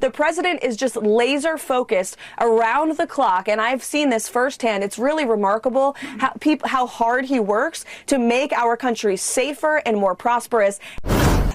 The president is just laser focused around the clock, and I've seen this firsthand. It's really remarkable how hard he works to make our country safer and more prosperous.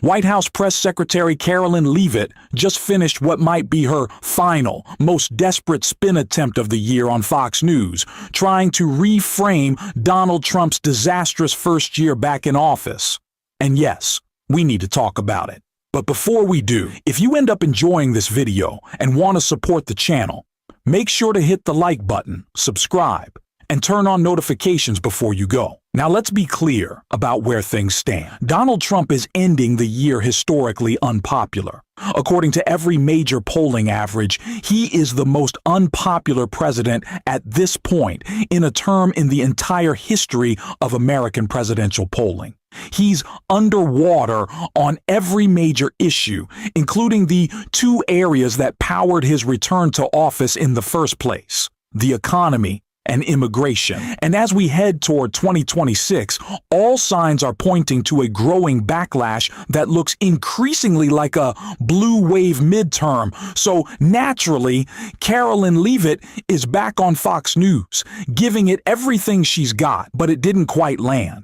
White House Press Secretary Carolyn Leavitt just finished what might be her final, most desperate spin attempt of the year on Fox News, trying to reframe Donald Trump's disastrous first year back in office. And yes, we need to talk about it. But before we do, if you end up enjoying this video and want to support the channel, make sure to hit the like button, subscribe, and turn on notifications before you go. Now let's be clear about where things stand. Donald Trump is ending the year historically unpopular. According to every major polling average, he is the most unpopular president at this point in a term in the entire history of American presidential polling. He's underwater on every major issue, including the two areas that powered his return to office in the first place: the economy and immigration. And as we head toward 2026, all signs are pointing to a growing backlash that looks increasingly like a blue wave midterm. So naturally, Carolyn Leavitt is back on Fox News, giving it everything she's got, but it didn't quite land.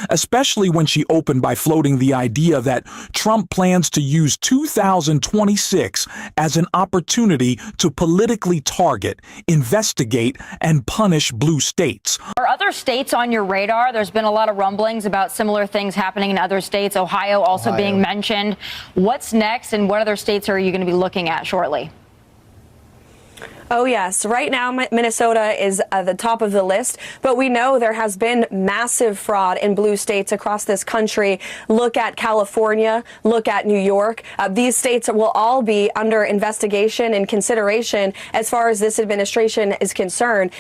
Especially when she opened by floating the idea that Trump plans to use 2026 as an opportunity to politically target, investigate, and punish blue states. Are other states on your radar? There's been a lot of rumblings about similar things happening in other states, Ohio also being mentioned. What's next, and what other states are you going to be looking at shortly? Oh, yes. Right now, Minnesota is at the top of the list, but we know there has been massive fraud in blue states across this country. Look at California, look at New York. These states will all be under investigation and consideration as far as this administration is concerned.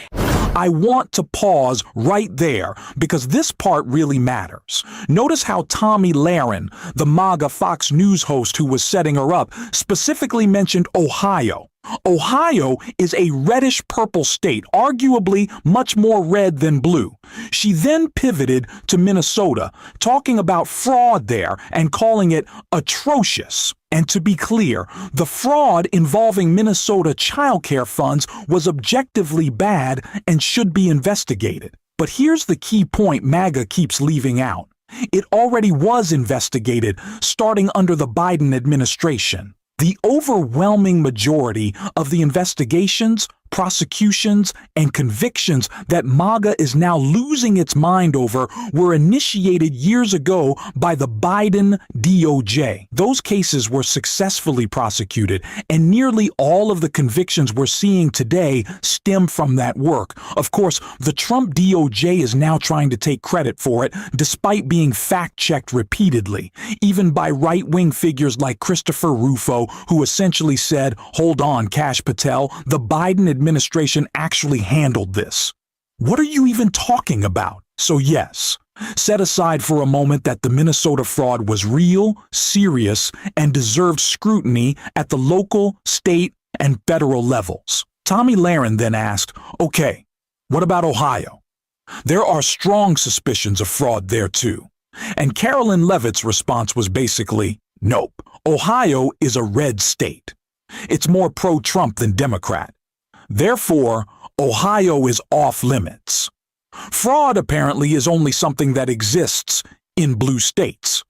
I want to pause right there because this part really matters. Notice how Tomi Lahren, the MAGA Fox News host who was setting her up, specifically mentioned Ohio. Ohio is a reddish-purple state, arguably much more red than blue. She then pivoted to Minnesota, talking about fraud there and calling it atrocious. And to be clear, the fraud involving Minnesota childcare funds was objectively bad and should be investigated. But here's the key point MAGA keeps leaving out. It already was investigated, starting under the Biden administration. The overwhelming majority of the investigations, prosecutions, and convictions that MAGA is now losing its mind over were initiated years ago by the Biden DOJ. Those cases were successfully prosecuted, and nearly all of the convictions we're seeing today stem from that work. Of course, the Trump DOJ is now trying to take credit for it, despite being fact-checked repeatedly, even by right-wing figures like Christopher Rufo, who essentially said, "Hold on, Kash Patel, the Biden administration actually handled this." What are you even talking about? So yes, set aside for a moment that the Minnesota fraud was real, serious, and deserved scrutiny at the local, state, and federal levels. Tomi Lahren then asked, okay, what about Ohio? There are strong suspicions of fraud there too. And Carolyn Leavitt's response was basically, nope, Ohio is a red state. It's more pro-Trump than Democrat. Therefore, Ohio is off limits. Fraud apparently is only something that exists in blue states.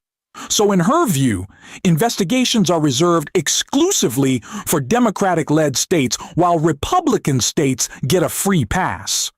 So in her view, investigations are reserved exclusively for Democratic-led states, while Republican states get a free pass.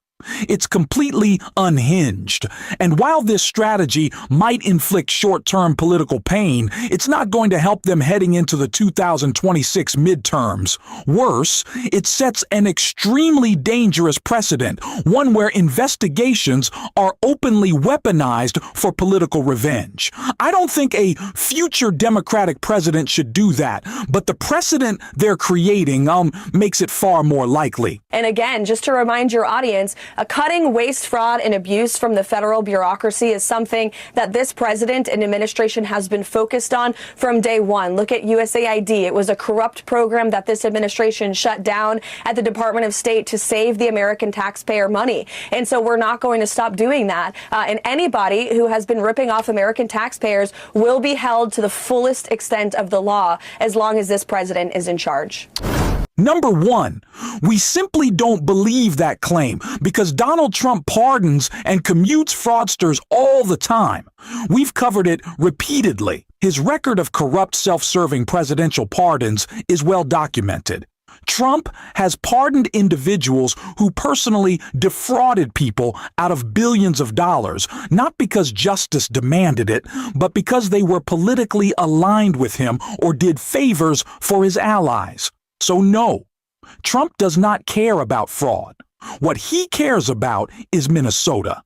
It's completely unhinged. And while this strategy might inflict short-term political pain, it's not going to help them heading into the 2026 midterms. Worse, it sets an extremely dangerous precedent, one where investigations are openly weaponized for political revenge. I don't think a future Democratic president should do that, but the precedent they're creating makes it far more likely. And again, just to remind your audience, Cutting waste, fraud, and abuse from the federal bureaucracy is something that this president and administration has been focused on from day one. Look at USAID. It was a corrupt program that this administration shut down at the Department of State to save the American taxpayer money. And so we're not going to stop doing that. And anybody who has been ripping off American taxpayers will be held to the fullest extent of the law as long as this president is in charge. Number one, we simply don't believe that claim because Donald Trump pardons and commutes fraudsters all the time. We've covered it repeatedly. His record of corrupt, self-serving presidential pardons is well documented. Trump has pardoned individuals who personally defrauded people out of billions of dollars, not because justice demanded it, but because they were politically aligned with him or did favors for his allies. So no, Trump does not care about fraud. What he cares about is Minnesota.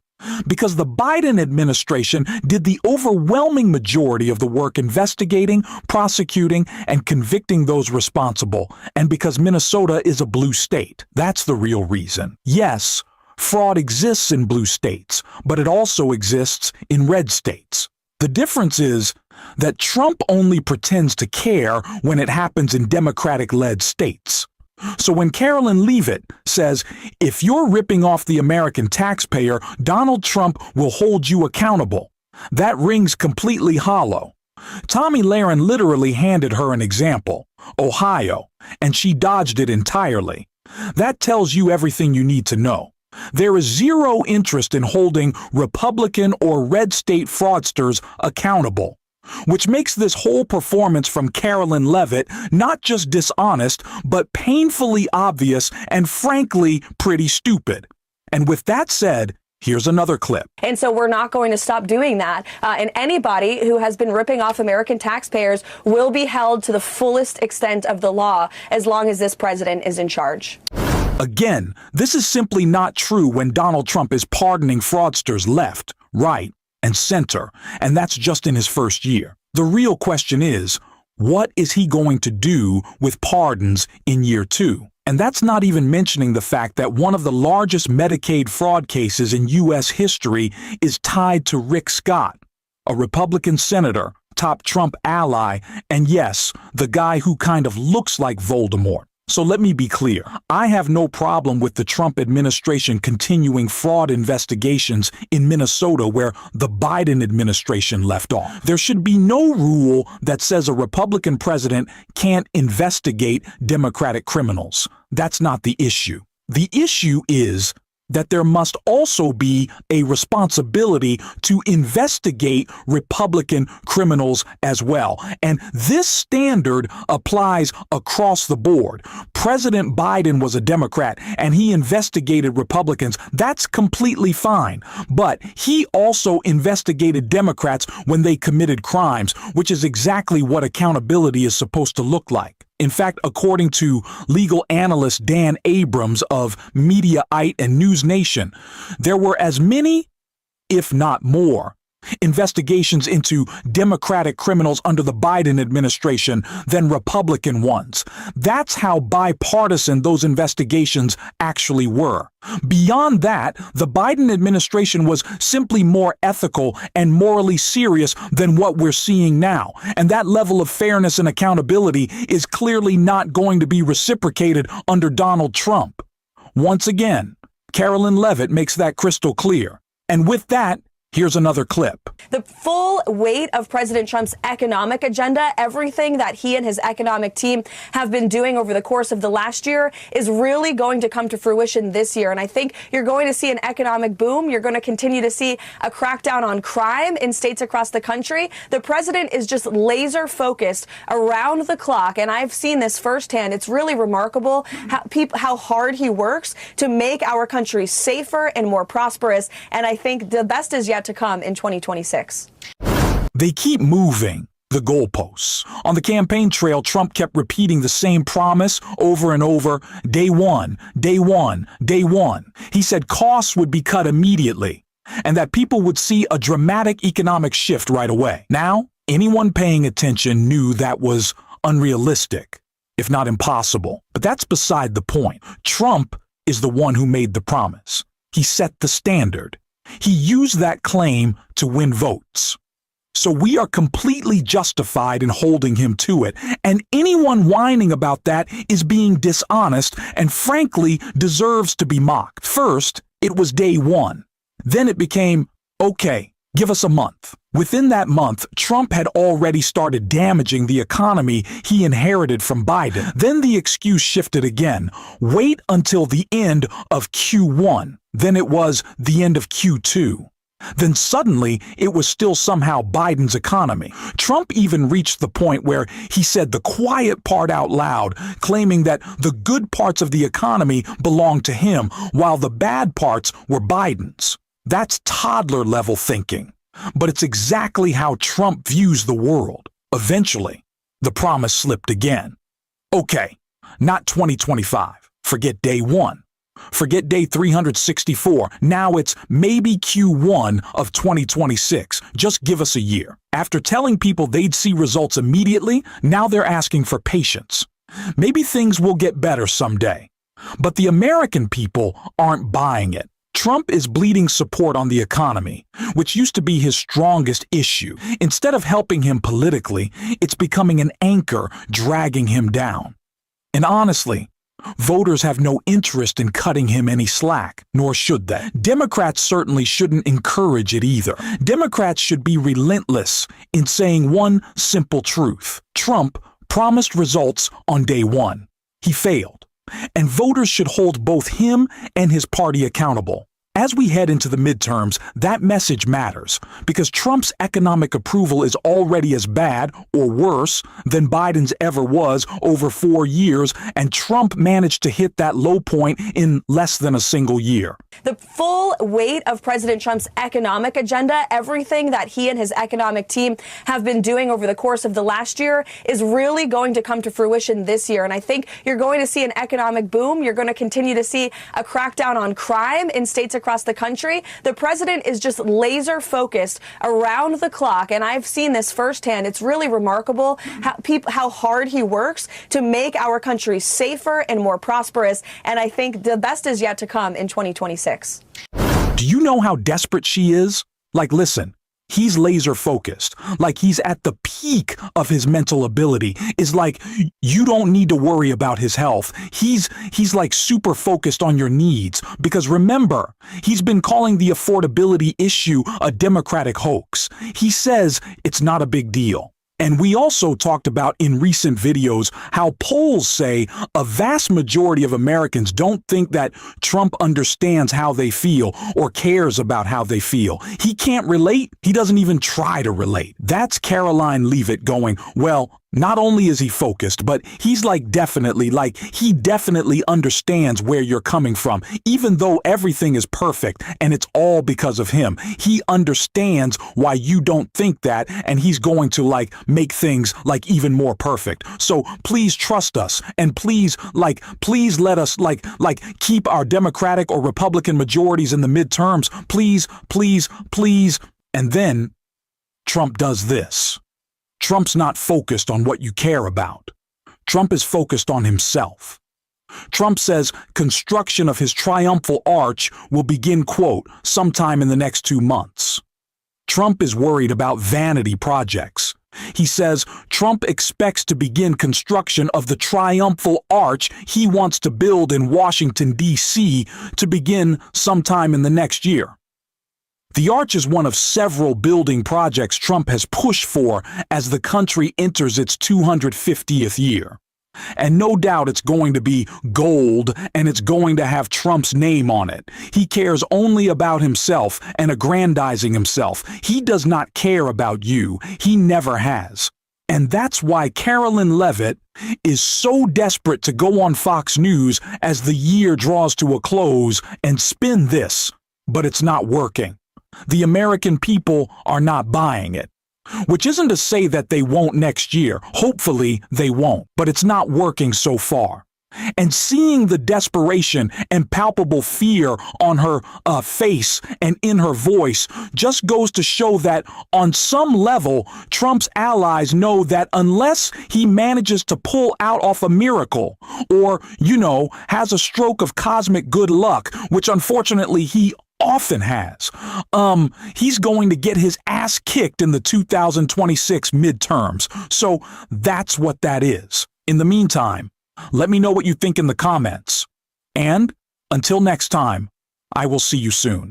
Because the Biden administration did the overwhelming majority of the work investigating, prosecuting, and convicting those responsible, and because Minnesota is a blue state. That's the real reason. Yes, fraud exists in blue states, but it also exists in red states. The difference is that Trump only pretends to care when it happens in Democratic-led states. So when Carolyn Leavitt says, if you're ripping off the American taxpayer, Donald Trump will hold you accountable, that rings completely hollow. Tomi Lahren literally handed her an example, Ohio, and she dodged it entirely. That tells you everything you need to know. There is zero interest in holding Republican or red state fraudsters accountable, which makes this whole performance from Carolyn Leavitt not just dishonest, but painfully obvious and frankly pretty stupid. And with that said, here's another clip. And so we're not going to stop doing that. And anybody who has been ripping off American taxpayers will be held to the fullest extent of the law as long as this president is in charge. Again, this is simply not true when Donald Trump is pardoning fraudsters left, right, and center, and that's just in his first year. The real question is, what is he going to do with pardons in year two? And that's not even mentioning the fact that one of the largest Medicaid fraud cases in U.S. history is tied to Rick Scott, a Republican senator, top Trump ally, and yes, the guy who kind of looks like Voldemort. So let me be clear. I have no problem with the Trump administration continuing fraud investigations in Minnesota where the Biden administration left off. There should be no rule that says a Republican president can't investigate Democratic criminals. That's not the issue. The issue is that there must also be a responsibility to investigate Republican criminals as well. And this standard applies across the board. President Biden was a Democrat and he investigated Republicans. That's completely fine. But he also investigated Democrats when they committed crimes, which is exactly what accountability is supposed to look like. In fact, according to legal analyst Dan Abrams of Mediaite and News Nation, there were as many, if not more, investigations into Democratic criminals under the Biden administration than Republican ones. That's how bipartisan those investigations actually were. Beyond that, the Biden administration was simply more ethical and morally serious than what we're seeing now. And that level of fairness and accountability is clearly not going to be reciprocated under Donald Trump. Once again, Carolyn Leavitt makes that crystal clear. And with that, here's another clip. The full weight of President Trump's economic agenda, everything that he and his economic team have been doing over the course of the last year is really going to come to fruition this year. And I think you're going to see an economic boom. You're going to continue to see a crackdown on crime in states across the country. The president is just laser focused around the clock. And I've seen this firsthand. It's really remarkable how hard he works to make our country safer and more prosperous. And I think the best is yet to come in 2026. They keep moving the goalposts. On the campaign trail, Trump kept repeating the same promise over and over. Day one, day one, day one. He said costs would be cut immediately and that people would see a dramatic economic shift right away. Now, anyone paying attention knew that was unrealistic, if not impossible. But that's beside the point. Trump is the one who made the promise. He set the standard. He used that claim to win votes. So we are completely justified in holding him to it, and anyone whining about that is being dishonest and frankly deserves to be mocked. First, it was day one. Then it became, okay, give us a month. Within that month, Trump had already started damaging the economy he inherited from Biden. Then the excuse shifted again. Wait until the end of Q1. Then it was the end of Q2. Then suddenly, it was still somehow Biden's economy. Trump even reached the point where he said the quiet part out loud, claiming that the good parts of the economy belonged to him, while the bad parts were Biden's. That's toddler-level thinking. But it's exactly how Trump views the world. Eventually, the promise slipped again. Okay, not 2025. Forget day one. Forget day 364. Now it's maybe Q1 of 2026. Just give us a year. After telling people they'd see results immediately, now they're asking for patience. Maybe things will get better someday. But the American people aren't buying it. Trump is bleeding support on the economy, which used to be his strongest issue. Instead of helping him politically, it's becoming an anchor dragging him down. And honestly, voters have no interest in cutting him any slack, nor should they. Democrats certainly shouldn't encourage it either. Democrats should be relentless in saying one simple truth. Trump promised results on day one. He failed. And voters should hold both him and his party accountable. As we head into the midterms, that message matters because Trump's economic approval is already as bad or worse than Biden's ever was over 4 years, and Trump managed to hit that low point in less than a single year. The full weight of President Trump's economic agenda, everything that he and his economic team have been doing over the course of the last year, is really going to come to fruition this year. And I think you're going to see an economic boom. You're going to continue to see a crackdown on crime in states across the country. The president is just laser focused around the clock, and I've seen this firsthand. It's really remarkable how hard he works to make our country safer and more prosperous, and I think the best is yet to come in 2026. Do you know how desperate she is? Like, listen. He's laser focused, like he's at the peak of his mental ability. Is like, you don't need to worry about his health. He's like super focused on your needs. Because remember, he's been calling the affordability issue a Democratic hoax. He says it's not a big deal. And we also talked about in recent videos how polls say a vast majority of Americans don't think that Trump understands how they feel or cares about how they feel. He can't relate. He doesn't even try to relate. That's Caroline Leavitt going, well, not only is he focused, but he's he definitely understands where you're coming from. Even though everything is perfect and it's all because of him, he understands why you don't think that, and he's going to make things even more perfect. So please trust us, and please let us keep our Democratic or Republican majorities in the midterms. Please, please, please. And then Trump does this. Trump's not focused on what you care about. Trump is focused on himself. Trump says construction of his triumphal arch will begin, quote, sometime in the next 2 months. Trump is worried about vanity projects. He says Trump expects to begin construction of the triumphal arch he wants to build in Washington, D.C. to begin sometime in the next year. The arch is one of several building projects Trump has pushed for as the country enters its 250th year. And no doubt it's going to be gold, and it's going to have Trump's name on it. He cares only about himself and aggrandizing himself. He does not care about you. He never has. And that's why Caroline Leavitt is so desperate to go on Fox News as the year draws to a close and spin this. But it's not working. The American people are not buying it. Which isn't to say that they won't next year. Hopefully they won't. But it's not working so far. And seeing the desperation and palpable fear on her face and in her voice just goes to show that on some level, Trump's allies know that unless he manages to pull out off a miracle or, has a stroke of cosmic good luck, which unfortunately he often has, he's going to get his ass kicked in the 2026 midterms. So that's what that is. In the meantime, let me know what you think in the comments. And until next time, I will see you soon.